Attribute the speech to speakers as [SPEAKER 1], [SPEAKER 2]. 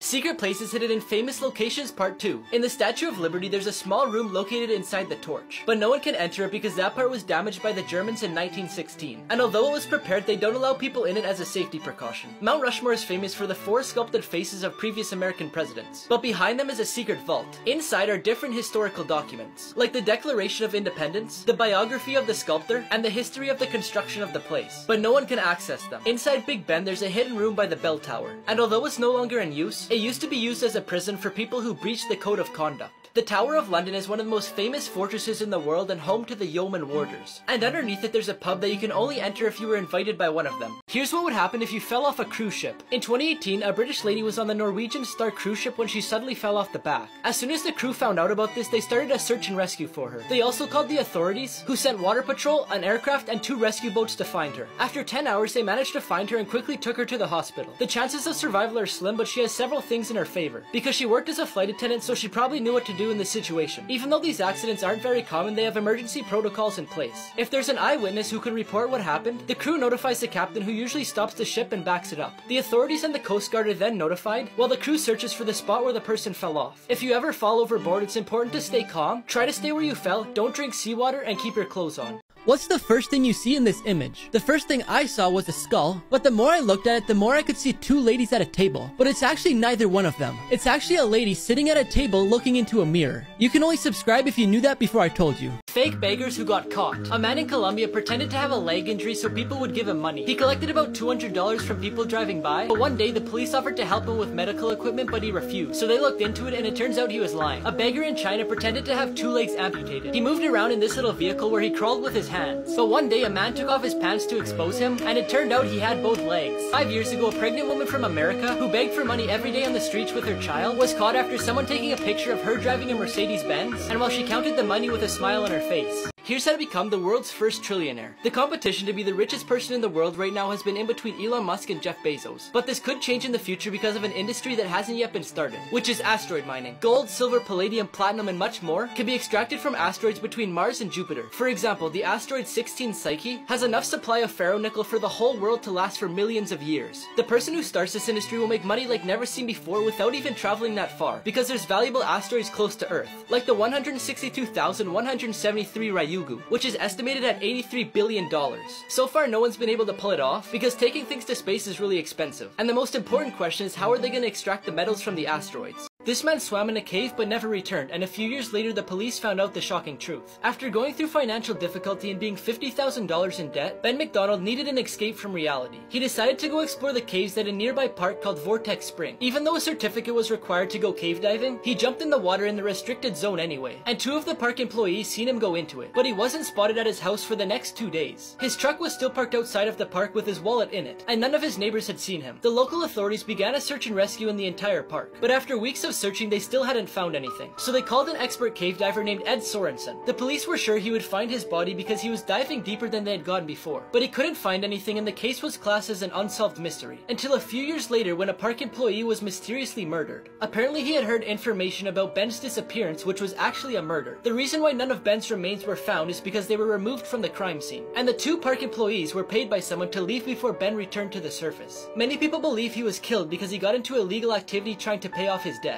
[SPEAKER 1] Secret Places Hidden in Famous Locations Part 2. In the Statue of Liberty, there's a small room located inside the torch, but no one can enter it because that part was damaged by the Germans in 1916. And although it was prepared, they don't allow people in it as a safety precaution. Mount Rushmore is famous for the 4 sculpted faces of previous American presidents, but behind them is a secret vault. Inside are different historical documents, like the Declaration of Independence, the biography of the sculptor, and the history of the construction of the place, but no one can access them. Inside Big Ben, there's a hidden room by the bell tower, and although it's no longer in use, it used to be used as a prison for people who breached the code of conduct. The Tower of London is one of the most famous fortresses in the world and home to the Yeoman Warders. And underneath it there's a pub that you can only enter if you were invited by one of them. Here's what would happen if you fell off a cruise ship. In 2018, a British lady was on the Norwegian Star cruise ship when she suddenly fell off the back. As soon as the crew found out about this, they started a search and rescue for her. They also called the authorities, who sent water patrol, an aircraft, and 2 rescue boats to find her. After 10 hours, they managed to find her and quickly took her to the hospital. The chances of survival are slim, but she has several things in her favor. Because she worked as a flight attendant, so she probably knew what to do in this situation. Even though these accidents aren't very common, they have emergency protocols in place. If there's an eyewitness who can report what happened, the crew notifies the captain, who usually stops the ship and backs it up. The authorities and the Coast Guard are then notified, while the crew searches for the spot where the person fell off. If you ever fall overboard, it's important to stay calm, try to stay where you fell, don't drink seawater, and keep your clothes on.
[SPEAKER 2] What's the first thing you see in this image? The first thing I saw was a skull, but the more I looked at it, the more I could see 2 ladies at a table. But it's actually neither one of them. It's actually a lady sitting at a table looking into a mirror. You can only subscribe if you knew that before I told you.
[SPEAKER 1] Fake beggars who got caught. A man in Colombia pretended to have a leg injury so people would give him money. He collected about $200 from people driving by, but one day the police offered to help him with medical equipment, but he refused. So they looked into it and it turns out he was lying. A beggar in China pretended to have 2 legs amputated. He moved around in this little vehicle where he crawled with his hands. But one day a man took off his pants to expose him, and it turned out he had both legs. 5 years ago, a pregnant woman from America, who begged for money every day on the streets with her child, was caught after someone taking a picture of her driving a Mercedes-Benz, and while she counted the money with a smile on her face. Here's how to become the world's first trillionaire. The competition to be the richest person in the world right now has been in between Elon Musk and Jeff Bezos. But this could change in the future because of an industry that hasn't yet been started, which is asteroid mining. Gold, silver, palladium, platinum, and much more can be extracted from asteroids between Mars and Jupiter. For example, the asteroid 16 Psyche has enough supply of ferronickel for the whole world to last for millions of years. The person who starts this industry will make money like never seen before without even traveling that far, because there's valuable asteroids close to Earth, like the 162,173 Ryugu, which is estimated at $83 billion. So far, no one's been able to pull it off, because taking things to space is really expensive. And the most important question is, how are they going to extract the metals from the asteroids? This man swam in a cave but never returned, and a few years later the police found out the shocking truth. After going through financial difficulty and being $50,000 in debt, Ben McDonald needed an escape from reality. He decided to go explore the caves at a nearby park called Vortex Spring. Even though a certificate was required to go cave diving, he jumped in the water in the restricted zone anyway, and 2 of the park employees seen him go into it, but he wasn't spotted at his house for the next 2 days. His truck was still parked outside of the park with his wallet in it, and none of his neighbors had seen him. The local authorities began a search and rescue in the entire park, but after weeks of searching they still hadn't found anything. So they called an expert cave diver named Ed Sorensen. The police were sure he would find his body because he was diving deeper than they had gone before, but he couldn't find anything and the case was classed as an unsolved mystery, until a few years later when a park employee was mysteriously murdered. Apparently he had heard information about Ben's disappearance, which was actually a murder. The reason why none of Ben's remains were found is because they were removed from the crime scene, and the 2 park employees were paid by someone to leave before Ben returned to the surface. Many people believe he was killed because he got into illegal activity trying to pay off his debt.